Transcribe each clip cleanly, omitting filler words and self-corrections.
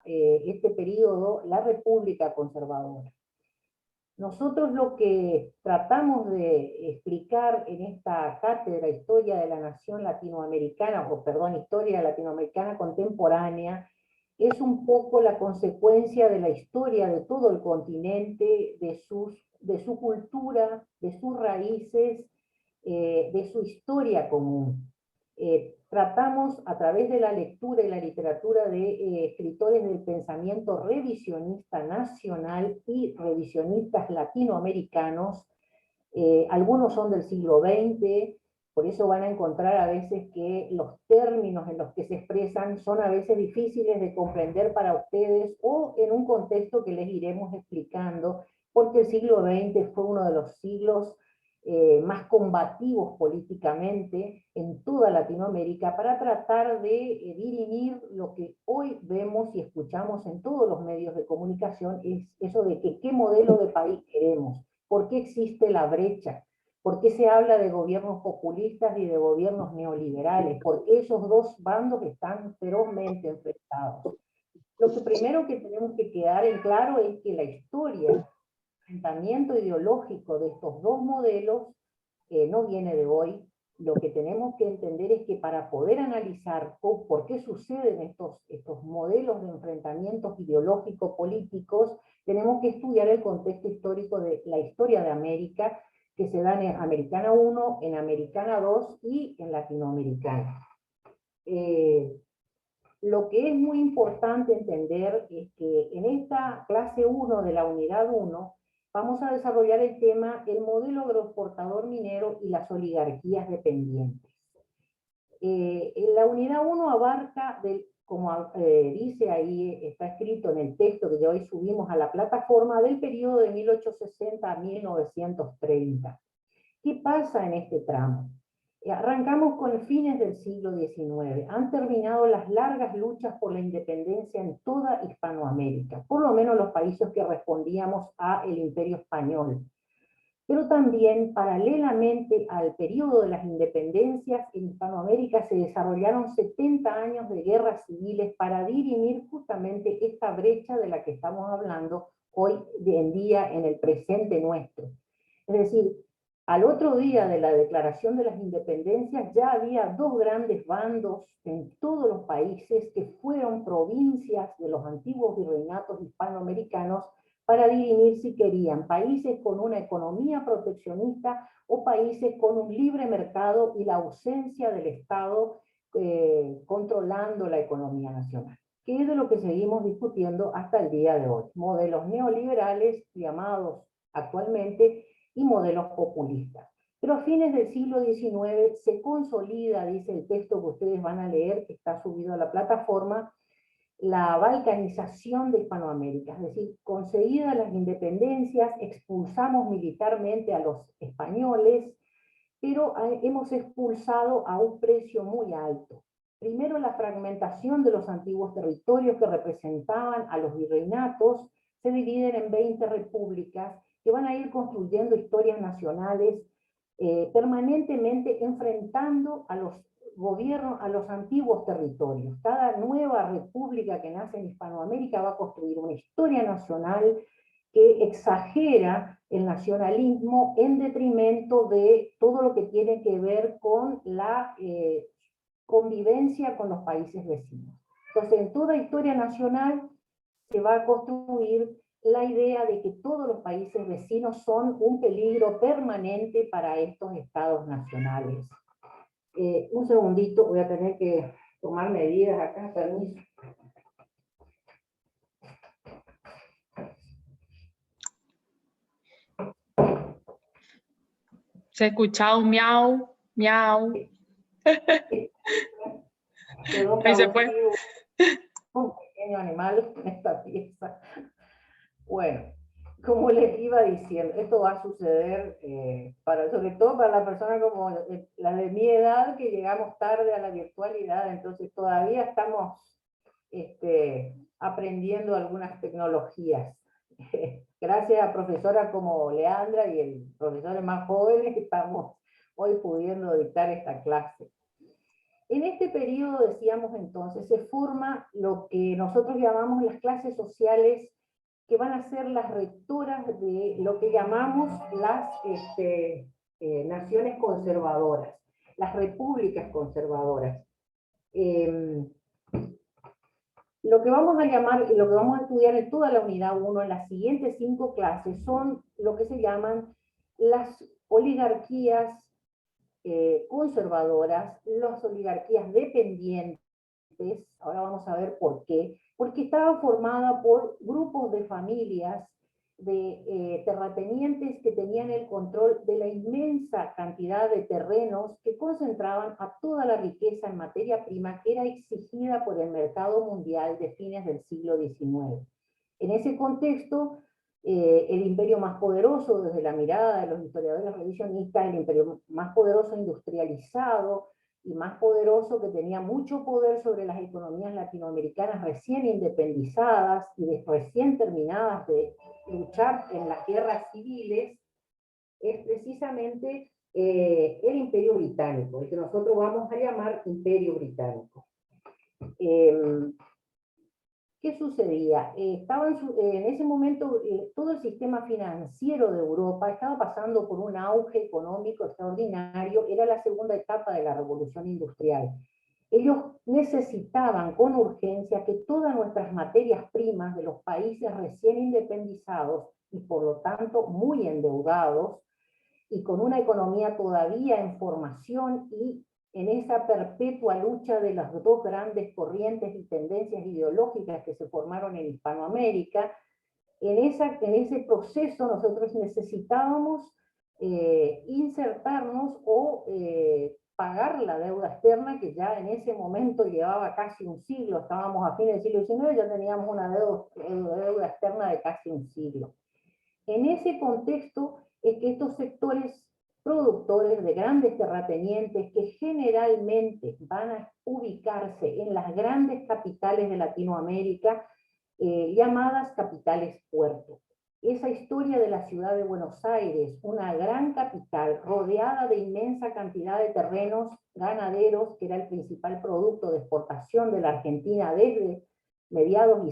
este periodo la República Conservadora. Nosotros lo que tratamos de explicar en esta cátedra Historia de la Nación Latinoamericana, o perdón, Historia Latinoamericana Contemporánea, es un poco la consecuencia de la historia de todo el continente, de su cultura, de sus raíces, de su historia común. Tratamos a través de la lectura y la literatura de escritores del pensamiento revisionista nacional y revisionistas latinoamericanos. Algunos son del siglo XX, por eso van a encontrar a veces que los términos en los que se expresan son a veces difíciles de comprender para ustedes, o en un contexto que les iremos explicando, porque el siglo XX fue uno de los siglos más combativos políticamente en toda Latinoamérica, para tratar de dirimir lo que hoy vemos y escuchamos en todos los medios de comunicación, es eso de que qué modelo de país queremos, por qué existe la brecha, por qué se habla de gobiernos populistas y de gobiernos neoliberales, porque esos dos bandos están ferozmente enfrentados. Lo que primero que tenemos que quedar en claro es que la historia, enfrentamiento ideológico de estos dos modelos no viene de hoy. Lo que tenemos que entender es que para poder analizar por qué suceden estos modelos de enfrentamientos ideológico-políticos, tenemos que estudiar el contexto histórico de la historia de América, que se da en Americana 1, en Americana 2 y en Latinoamericana. Lo que es muy importante entender es que en esta clase 1 de la unidad 1 vamos a desarrollar el tema el modelo agroexportador minero y las oligarquías dependientes. En la unidad 1 abarca, como dice ahí, está escrito en el texto que hoy subimos a la plataforma, del periodo de 1860 a 1930. ¿Qué pasa en este tramo? Arrancamos con fines del siglo XIX. Han terminado las largas luchas por la independencia en toda Hispanoamérica, por lo menos los países que respondíamos al Imperio Español. Pero también, paralelamente al periodo de las independencias, en Hispanoamérica se desarrollaron 70 años de guerras civiles para dirimir justamente esta brecha de la que estamos hablando hoy en día en el presente nuestro. Es decir, al otro día de la declaración de las independencias ya había dos grandes bandos en todos los países que fueron provincias de los antiguos virreinatos hispanoamericanos, para dirimir si querían países con una economía proteccionista o países con un libre mercado y la ausencia del Estado controlando la economía nacional, que es de lo que seguimos discutiendo hasta el día de hoy. Modelos neoliberales llamados actualmente y modelos populistas. Pero a fines del siglo XIX se consolida, dice el texto que ustedes van a leer, que está subido a la plataforma, la balcanización de Hispanoamérica, es decir, conseguidas las independencias, expulsamos militarmente a los españoles, pero hemos expulsado a un precio muy alto. Primero, la fragmentación de los antiguos territorios que representaban a los virreinatos se dividen en 20 repúblicas que van a ir construyendo historias nacionales, permanentemente enfrentando a los gobierno a los antiguos territorios. Cada nueva república que nace en Hispanoamérica va a construir una historia nacional que exagera el nacionalismo en detrimento de todo lo que tiene que ver con la convivencia con los países vecinos. Entonces, en toda historia nacional se va a construir la idea de que todos los países vecinos son un peligro permanente para estos estados nacionales. Un segundito, voy a tener que tomar medidas acá, permiso. Se escuchaba un miau, miau. Ahí se fue. Un pequeño animal en esta pieza. Bueno, como les iba diciendo, esto va a suceder sobre todo para las personas como la de mi edad, que llegamos tarde a la virtualidad, entonces todavía estamos aprendiendo algunas tecnologías. Gracias a profesoras como Leandra y el profesores más jóvenes que estamos hoy pudiendo dictar esta clase. En este periodo, decíamos entonces, se forma lo que nosotros llamamos las clases sociales, que van a ser las rectoras de lo que llamamos las naciones conservadoras, las repúblicas conservadoras. Lo que vamos a llamar, y lo que vamos a estudiar en toda la unidad 1, en las siguientes 5 clases, son lo que se llaman las oligarquías conservadoras, las oligarquías dependientes. Ahora vamos a ver por qué. Porque estaba formada por grupos de familias de terratenientes que tenían el control de la inmensa cantidad de terrenos que concentraban a toda la riqueza en materia prima que era exigida por el mercado mundial de fines del siglo XIX. En ese contexto, el imperio más poderoso desde la mirada de los historiadores revisionistas, el imperio más poderoso industrializado y más poderoso, que tenía mucho poder sobre las economías latinoamericanas recién independizadas y recién terminadas de luchar en las guerras civiles, es precisamente el Imperio Británico, el que nosotros vamos a llamar Imperio Británico. ¿Qué sucedía? En ese momento todo el sistema financiero de Europa estaba pasando por un auge económico extraordinario, era la segunda etapa de la Revolución Industrial. Ellos necesitaban con urgencia que todas nuestras materias primas de los países recién independizados y por lo tanto muy endeudados y con una economía todavía en formación y en esa perpetua lucha de las dos grandes corrientes y tendencias ideológicas que se formaron en Hispanoamérica, en ese proceso nosotros necesitábamos insertarnos o pagar la deuda externa, que ya en ese momento llevaba casi un siglo, estábamos a fines del siglo XIX, ya teníamos una deuda externa de casi un siglo. En ese contexto es que estos sectores productores de grandes terratenientes, que generalmente van a ubicarse en las grandes capitales de Latinoamérica, llamadas capitales puerto. Esa historia de la ciudad de Buenos Aires, una gran capital rodeada de inmensa cantidad de terrenos ganaderos, que era el principal producto de exportación de la Argentina desde mediados y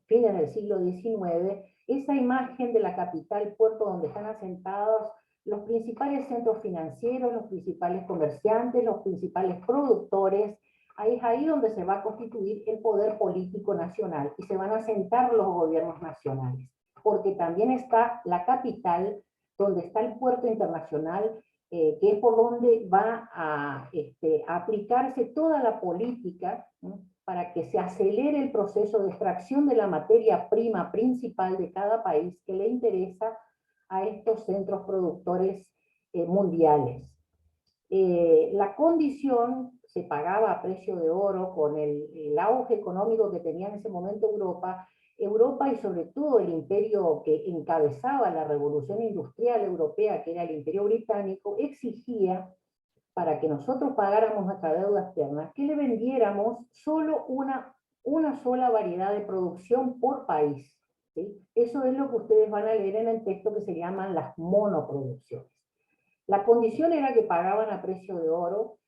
fines del siglo XIX, esa imagen de la capital puerto donde están asentados los principales centros financieros, los principales comerciantes, los principales productores, es ahí donde se va a constituir el poder político nacional y se van a sentar los gobiernos nacionales, porque también está la capital, donde está el puerto internacional, que es por donde va a aplicarse toda la política, ¿no?, para que se acelere el proceso de extracción de la materia prima principal de cada país que le interesa a estos centros productores mundiales. La condición se pagaba a precio de oro con el auge económico que tenía en ese momento Europa y sobre todo el imperio que encabezaba la revolución industrial europea, que era el Imperio Británico, exigía, para que nosotros pagáramos nuestra deuda externa, que le vendiéramos solo una sola variedad de producción por país, ¿sí? Eso es lo que ustedes van a leer en el texto, que se llaman las monoproducciones. La condición era que pagaban a precio de oro.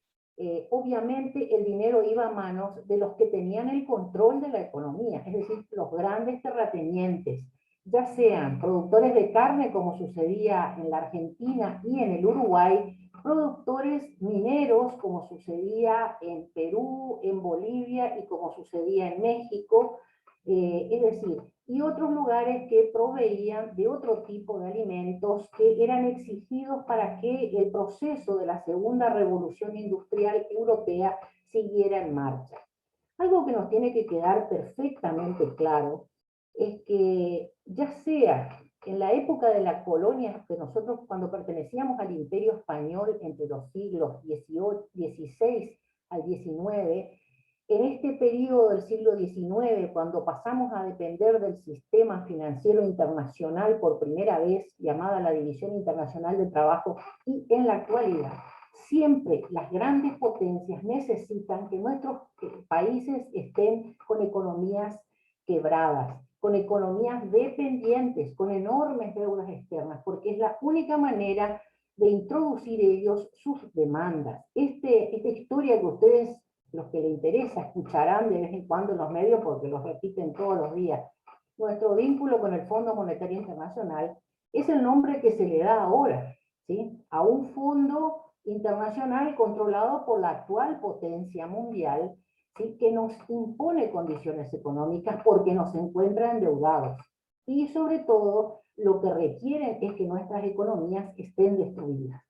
Obviamente el dinero iba a manos de los que tenían el control de la economía, es decir, los grandes terratenientes, ya sean productores de carne, como sucedía en la Argentina y en el Uruguay, productores mineros, como sucedía en Perú, en Bolivia y como sucedía en México, es decir, y otros lugares que proveían de otro tipo de alimentos que eran exigidos para que el proceso de la segunda revolución industrial europea siguiera en marcha. Algo que nos tiene que quedar perfectamente claro es que, ya sea en la época de la colonia, que nosotros cuando pertenecíamos al Imperio Español entre los siglos XVI al XIX, en este periodo del siglo XIX, cuando pasamos a depender del sistema financiero internacional por primera vez, llamada la División Internacional del Trabajo, y en la actualidad, siempre las grandes potencias necesitan que nuestros países estén con economías quebradas, con economías dependientes, con enormes deudas externas, porque es la única manera de introducir ellos sus demandas. Esta historia que ustedes, los que les interesa, escucharán de vez en cuando en los medios porque los repiten todos los días. Nuestro vínculo con el Fondo Monetario Internacional es el nombre que se le da ahora, ¿sí?, a un fondo internacional controlado por la actual potencia mundial, ¿sí?, que nos impone condiciones económicas porque nos encuentra endeudados. Y sobre todo, lo que requieren es que nuestras economías estén destruidas.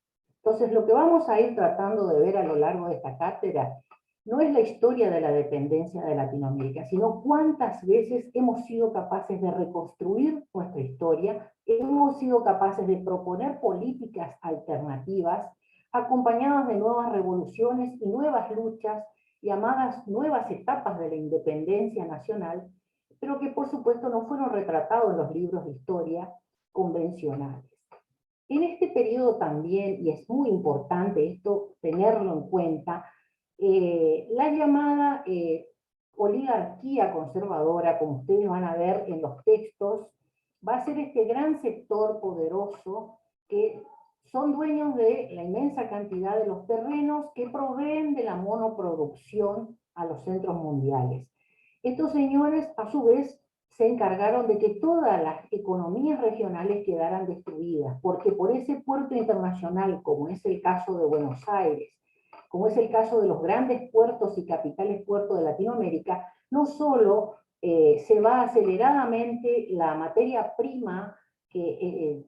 Entonces, lo que vamos a ir tratando de ver a lo largo de esta cátedra no es la historia de la dependencia de Latinoamérica, sino cuántas veces hemos sido capaces de reconstruir nuestra historia, hemos sido capaces de proponer políticas alternativas, acompañadas de nuevas revoluciones y nuevas luchas, llamadas nuevas etapas de la independencia nacional, pero que por supuesto no fueron retratados en los libros de historia convencionales. En este periodo también, y es muy importante esto tenerlo en cuenta, la llamada oligarquía conservadora, como ustedes van a ver en los textos, va a ser este gran sector poderoso que son dueños de la inmensa cantidad de los terrenos que proveen de la monoproducción a los centros mundiales. Estos señores, a su vez, se encargaron de que todas las economías regionales quedaran destruidas, porque por ese puerto internacional, como es el caso de Buenos Aires, como es el caso de los grandes puertos y capitales puertos de Latinoamérica, no solo se va aceleradamente la materia prima que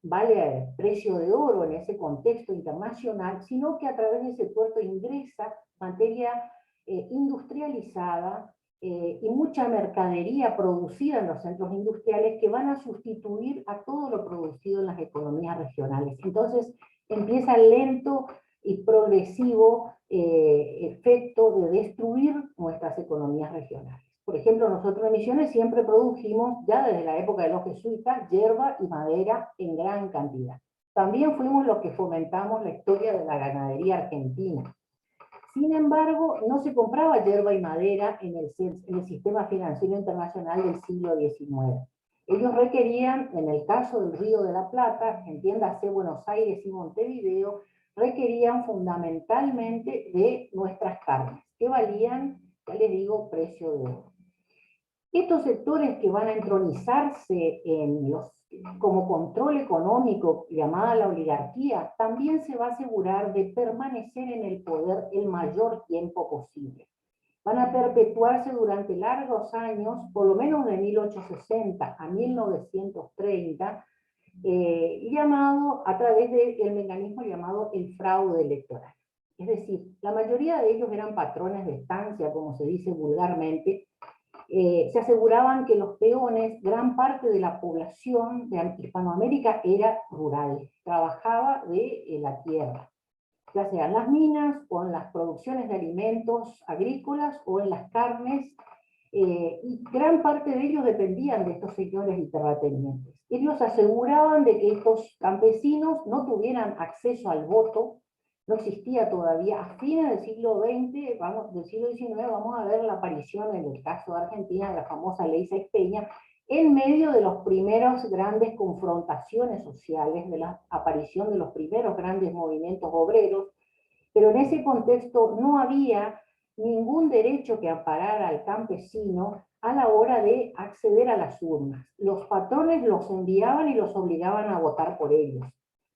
vale el precio de oro en ese contexto internacional, sino que a través de ese puerto ingresa materia industrializada y mucha mercadería producida en los centros industriales que van a sustituir a todo lo producido en las economías regionales. Entonces empieza el lento y progresivo efecto de destruir nuestras economías regionales. Por ejemplo, nosotros en Misiones siempre produjimos, ya desde la época de los jesuitas, hierba y madera en gran cantidad. También fuimos los que fomentamos la historia de la ganadería argentina. Sin embargo, no se compraba hierba y madera en el sistema financiero internacional del siglo XIX. Ellos requerían, en el caso del Río de la Plata, entiéndase Buenos Aires y Montevideo, requerían fundamentalmente de nuestras carnes, que valían, ya les digo, precio de oro. Estos sectores que van a entronizarse como control económico, llamada la oligarquía, también se va a asegurar de permanecer en el poder el mayor tiempo posible. Van a perpetuarse durante largos años, por lo menos de 1860 a 1930, a través del mecanismo llamado el fraude electoral. Es decir, la mayoría de ellos eran patrones de estancia, como se dice vulgarmente. Se aseguraban que los peones, gran parte de la población de Hispanoamérica era rural, trabajaba de la tierra, ya sea en las minas o en las producciones de alimentos agrícolas o en las carnes, y gran parte de ellos dependían de estos señores y terratenientes. Ellos aseguraban de que estos campesinos no tuvieran acceso al voto, no existía todavía. A fines del siglo XX, del siglo XIX, vamos a ver la aparición en el caso de Argentina de la famosa Ley Sáenz Peña, en medio de las primeras grandes confrontaciones sociales, de la aparición de los primeros grandes movimientos obreros, pero en ese contexto no había ningún derecho que amparara al campesino a la hora de acceder a las urnas. Los patrones los enviaban y los obligaban a votar por ellos.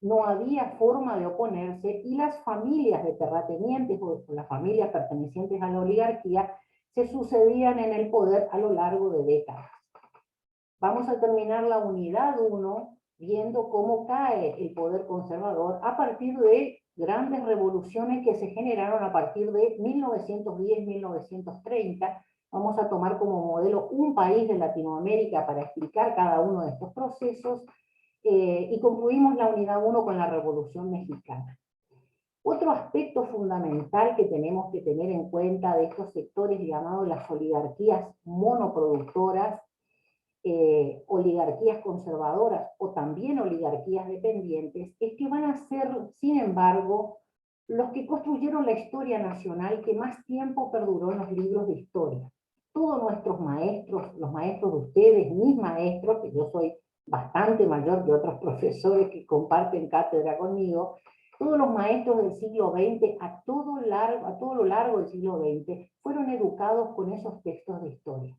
No había forma de oponerse y las familias de terratenientes o las familias pertenecientes a la oligarquía se sucedían en el poder a lo largo de décadas. Vamos a terminar la unidad 1 viendo cómo cae el poder conservador a partir de grandes revoluciones que se generaron a partir de 1910-1930. Vamos a tomar como modelo un país de Latinoamérica para explicar cada uno de estos procesos, y concluimos la unidad 1 con la Revolución Mexicana. Otro aspecto fundamental que tenemos que tener en cuenta de estos sectores llamados las oligarquías monoproductoras, oligarquías conservadoras o también oligarquías dependientes, es que van a ser, sin embargo, los que construyeron la historia nacional que más tiempo perduró en los libros de historia. todos nuestros maestros, los maestros de ustedes, mis maestros, que yo soy bastante mayor que otros profesores que comparten cátedra conmigo, todos los maestros del siglo XX, a todo lo largo del siglo XX, fueron educados con esos textos de historia.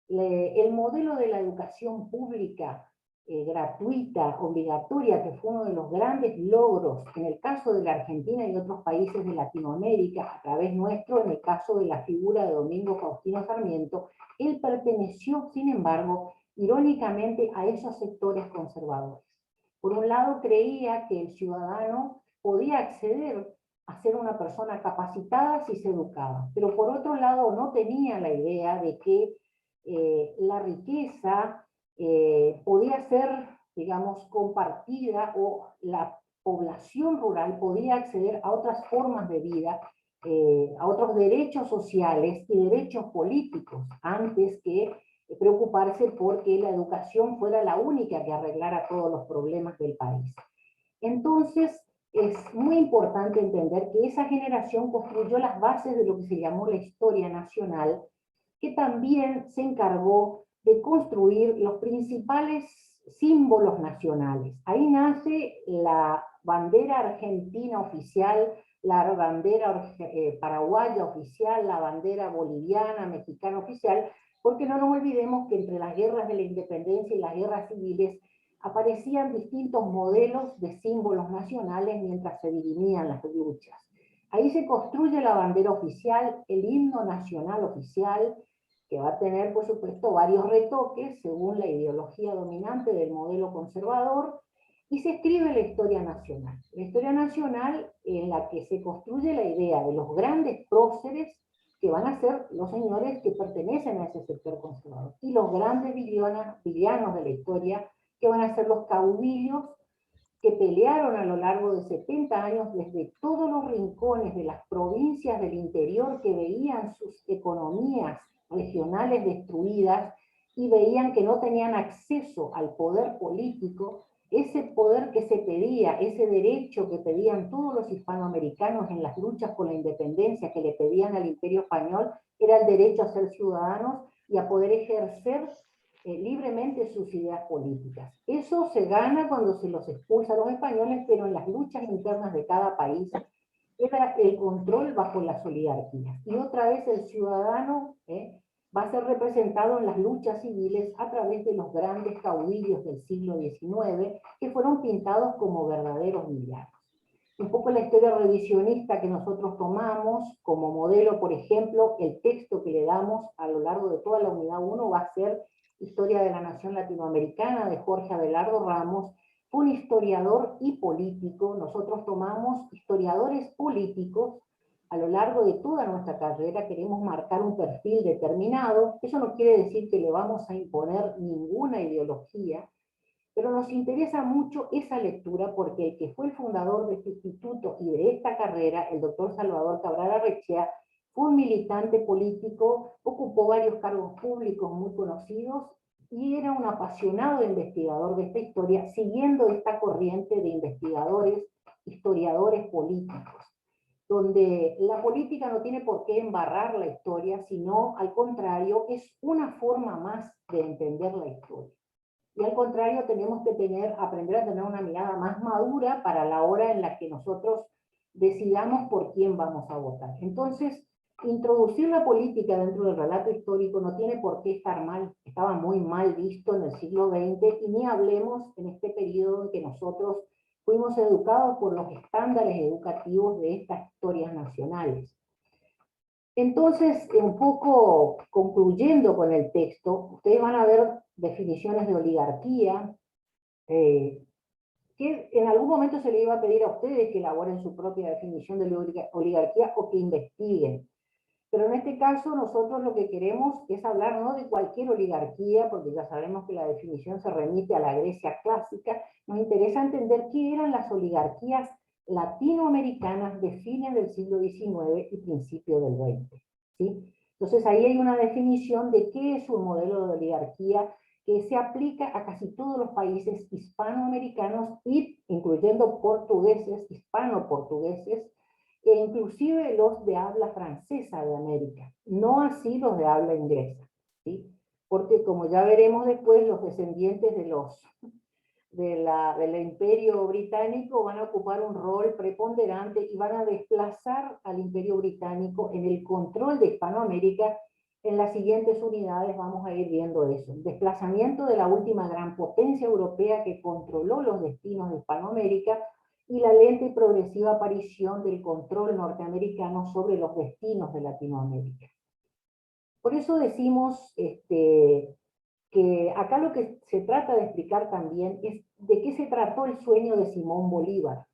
El modelo de la educación pública gratuita, obligatoria, que fue uno de los grandes logros en el caso de la Argentina y otros países de Latinoamérica, a través nuestro, en el caso de la figura de Domingo Faustino Sarmiento, él perteneció, sin embargo, irónicamente a esos sectores conservadores. Por un lado, creía que el ciudadano podía acceder a ser una persona capacitada si se educaba, pero por otro lado no tenía la idea de que la riqueza podía ser, digamos, compartida, o la población rural podía acceder a otras formas de vida, a otros derechos sociales y derechos políticos, antes que preocuparse porque la educación fuera la única que arreglara todos los problemas del país. Entonces, es muy importante entender que esa generación construyó las bases de lo que se llamó la historia nacional, que también se encargó de construir los principales símbolos nacionales. Ahí nace la bandera argentina oficial, la bandera paraguaya oficial, la bandera boliviana, mexicana oficial, porque no nos olvidemos que entre las guerras de la independencia y las guerras civiles aparecían distintos modelos de símbolos nacionales mientras se dirimían las luchas. Ahí se construye la bandera oficial, el himno nacional oficial, que va a tener, por supuesto, varios retoques según la ideología dominante del modelo conservador, y se escribe la historia nacional. La historia nacional en la que se construye la idea de los grandes próceres que van a ser los señores que pertenecen a ese sector conservador, y los grandes villanos de la historia que van a ser los caudillos que pelearon a lo largo de 70 años desde todos los rincones de las provincias del interior, que veían sus economías regionales destruidas y veían que no tenían acceso al poder político, ese poder que se pedía, ese derecho que pedían todos los hispanoamericanos en las luchas por la independencia, que le pedían al Imperio Español, era el derecho a ser ciudadanos y a poder ejercer libremente sus ideas políticas. Eso se gana cuando se los expulsa a los españoles, pero en las luchas internas de cada país era el control bajo las oligarquías. Y otra vez el ciudadano va a ser representado en las luchas civiles a través de los grandes caudillos del siglo XIX, que fueron pintados como verdaderos villanos. Un poco la historia revisionista que nosotros tomamos como modelo, por ejemplo, el texto que le damos a lo largo de toda la unidad 1 va a ser Historia de la Nación Latinoamericana, de Jorge Abelardo Ramos. Fue un historiador y político. Nosotros tomamos historiadores políticos a lo largo de toda nuestra carrera. Queremos marcar un perfil determinado. Eso no quiere decir que le vamos a imponer ninguna ideología, pero nos interesa mucho esa lectura porque el que fue el fundador de este instituto y de esta carrera, el doctor Salvador Cabral Arrechea, fue un militante político, ocupó varios cargos públicos muy conocidos y era un apasionado investigador de esta historia, siguiendo esta corriente de investigadores, historiadores políticos, donde la política no tiene por qué embarrar la historia, sino al contrario, es una forma más de entender la historia. Y al contrario, tenemos que aprender a tener una mirada más madura para la hora en la que nosotros decidamos por quién vamos a votar. Entonces, introducir la política dentro del relato histórico no tiene por qué estar mal. Estaba muy mal visto en el siglo XX, y ni hablemos en este periodo en que nosotros fuimos educados por los estándares educativos de estas historias nacionales. Entonces, un poco concluyendo con el texto, ustedes van a ver definiciones de oligarquía, que en algún momento se le iba a pedir a ustedes que elaboren su propia definición de oligarquía o que investiguen. Pero en este caso nosotros lo que queremos es hablar no de cualquier oligarquía, porque ya sabemos que la definición se remite a la Grecia clásica. Nos interesa entender qué eran las oligarquías latinoamericanas de fines del siglo XIX y principios del XX. ¿Sí? Entonces ahí hay una definición de qué es un modelo de oligarquía que se aplica a casi todos los países hispanoamericanos, y incluyendo portugueses, hispano-portugueses, e inclusive los de habla francesa de América, no así los de habla inglesa, ¿sí? Porque como ya veremos después, los descendientes del imperio británico van a ocupar un rol preponderante y van a desplazar al imperio británico en el control de Hispanoamérica. En las siguientes unidades vamos a ir viendo eso. El desplazamiento de la última gran potencia europea que controló los destinos de Hispanoamérica y la lenta y progresiva aparición del control norteamericano sobre los destinos de Latinoamérica. Por eso decimos que acá lo que se trata de explicar también es de qué se trató el sueño de Simón Bolívar.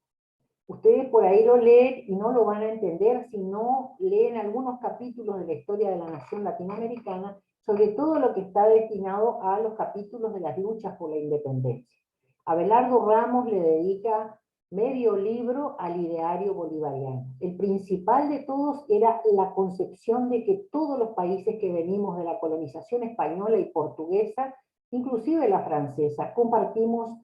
Ustedes por ahí lo leen y no lo van a entender si no leen algunos capítulos de la historia de la nación latinoamericana, sobre todo lo que está destinado a los capítulos de las luchas por la independencia. Abelardo Ramos le dedica medio libro al ideario bolivariano. El principal de todos era la concepción de que todos los países que venimos de la colonización española y portuguesa, inclusive la francesa, compartimos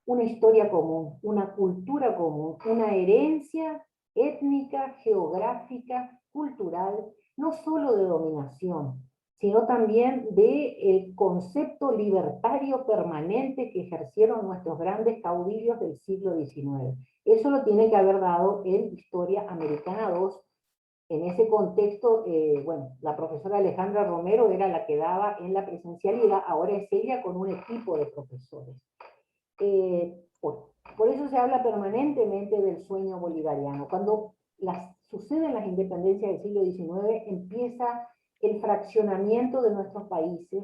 una historia común, una cultura común, una herencia étnica, geográfica, cultural, no solo de dominación, sino también del concepto libertario permanente que ejercieron nuestros grandes caudillos del siglo XIX. Eso lo tiene que haber dado en Historia Americana II. En ese contexto, bueno, la profesora Alejandra Romero era la que daba en la presencialidad, ahora es ella con un equipo de profesores. Por eso se habla permanentemente del sueño bolivariano. Cuando suceden las independencias del siglo XIX, empieza el fraccionamiento de nuestros países,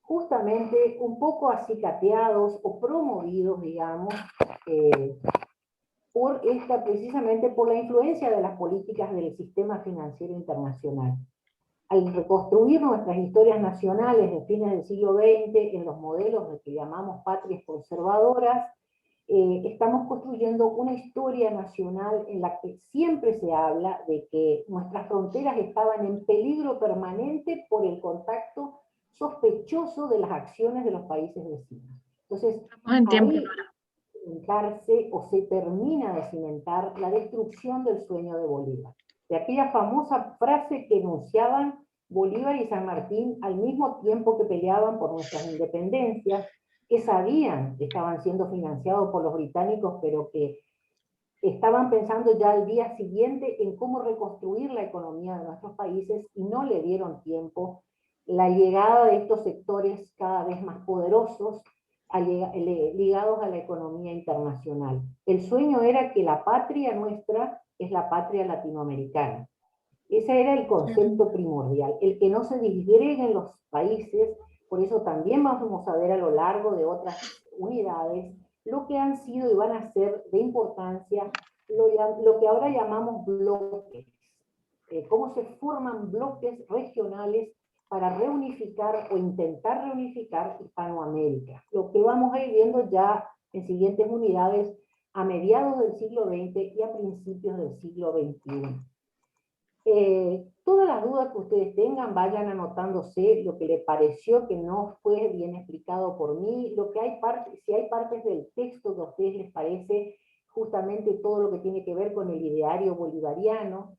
justamente un poco acicateados o promovidos, digamos, precisamente por la influencia de las políticas del sistema financiero internacional. Al reconstruir nuestras historias nacionales de fines del siglo XX en los modelos que llamamos patrias conservadoras, estamos construyendo una historia nacional en la que siempre se habla de que nuestras fronteras estaban en peligro permanente por el contacto sospechoso de las acciones de los países vecinos. Entonces, ahí cimentarse o se termina de cimentar la destrucción del sueño de Bolívar. De aquella famosa frase que enunciaban Bolívar y San Martín al mismo tiempo que peleaban por nuestras independencias, que sabían que estaban siendo financiados por los británicos, pero que estaban pensando ya al día siguiente en cómo reconstruir la economía de nuestros países y no le dieron tiempo. La llegada de estos sectores cada vez más poderosos ligados a la economía internacional. El sueño era que la patria nuestra es la patria latinoamericana. Ese era el concepto primordial, el que no se disgreguen los países. Por eso también vamos a ver a lo largo de otras unidades lo que han sido y van a ser de importancia lo que ahora llamamos bloques, cómo se forman bloques regionales para reunificar o intentar reunificar Hispanoamérica. Lo que vamos a ir viendo ya en siguientes unidades a mediados del siglo XX y a principios del siglo XXI. Todas las dudas que ustedes tengan, vayan anotándose lo que les pareció que no fue bien explicado por mí, si hay partes del texto que a ustedes les parece justamente todo lo que tiene que ver con el ideario bolivariano.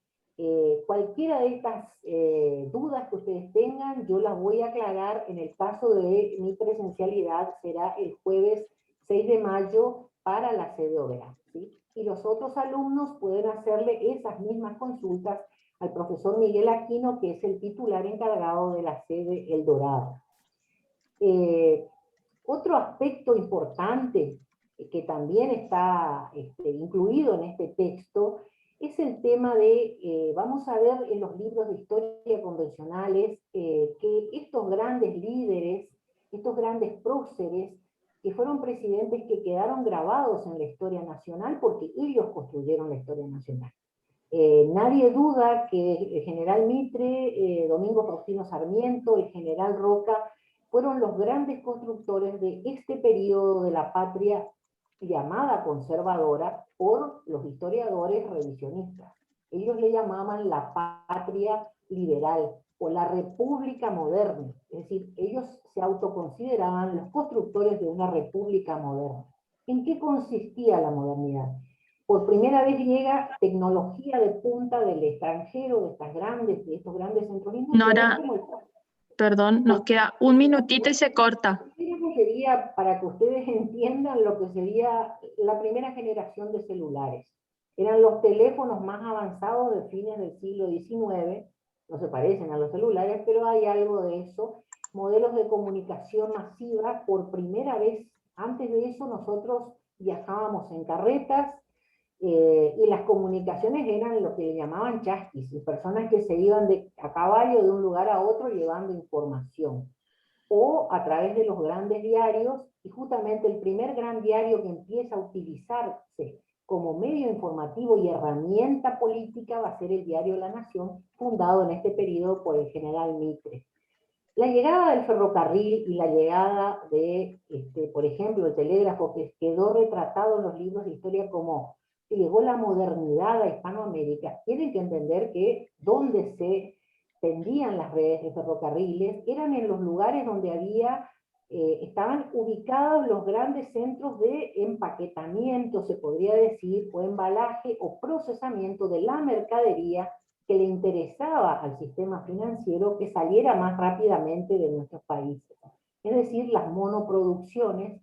Cualquiera de estas dudas que ustedes tengan, yo las voy a aclarar. En el caso de mi presencialidad, será el jueves 6 de mayo para la sede Oberá, ¿sí? Y los otros alumnos pueden hacerle esas mismas consultas al profesor Miguel Aquino, que es el titular encargado de la sede El Dorado. Otro aspecto importante que también está incluido en este texto es el tema de, vamos a ver en los libros de historia convencionales, que estos grandes líderes, estos grandes próceres, que fueron presidentes que quedaron grabados en la historia nacional porque ellos construyeron la historia nacional. Nadie duda que el general Mitre, Domingo Faustino Sarmiento, el general Roca, fueron los grandes constructores de este periodo de la patria llamada conservadora por los historiadores revisionistas. Ellos le llamaban la patria liberal o la república moderna. Es decir, ellos se autoconsideraban los constructores de una república moderna. ¿En qué consistía la modernidad? Por primera vez llega tecnología de punta del extranjero, de estos grandes centros industriales, Nora, como el perdón, nos queda un minutito y se corta. sería para que ustedes entiendan lo que sería la primera generación de celulares. Eran los teléfonos más avanzados de fines del siglo XIX, no se parecen a los celulares, pero hay algo de eso. Modelos de comunicación masiva, por primera vez, antes de eso nosotros viajábamos en carretas, y las comunicaciones eran lo que le llamaban chasquis, personas que se iban a caballo de un lugar a otro llevando información, o a través de los grandes diarios, y justamente el primer gran diario que empieza a utilizarse como medio informativo y herramienta política va a ser el diario La Nación, fundado en este periodo por el general Mitre. La llegada del ferrocarril y la llegada de, por ejemplo, el telégrafo, que quedó retratado en los libros de historia como que llegó la modernidad a Hispanoamérica, tienen que entender que donde se tendían las redes de ferrocarriles eran en los lugares donde estaban ubicados los grandes centros de empaquetamiento, se podría decir, o embalaje o procesamiento de la mercadería que le interesaba al sistema financiero que saliera más rápidamente de nuestros países. Es decir, las monoproducciones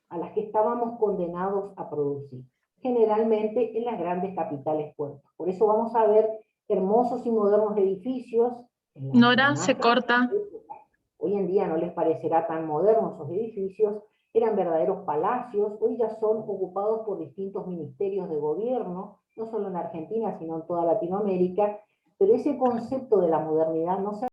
a las que estábamos condenados a producir, generalmente en las grandes capitales puertos. Por eso vamos a ver hermosos y modernos edificios. Nora, se corta. Hoy en día no les parecerá tan modernos esos edificios, eran verdaderos palacios, hoy ya son ocupados por distintos ministerios de gobierno, no solo en Argentina, sino en toda Latinoamérica, pero ese concepto de la modernidad no se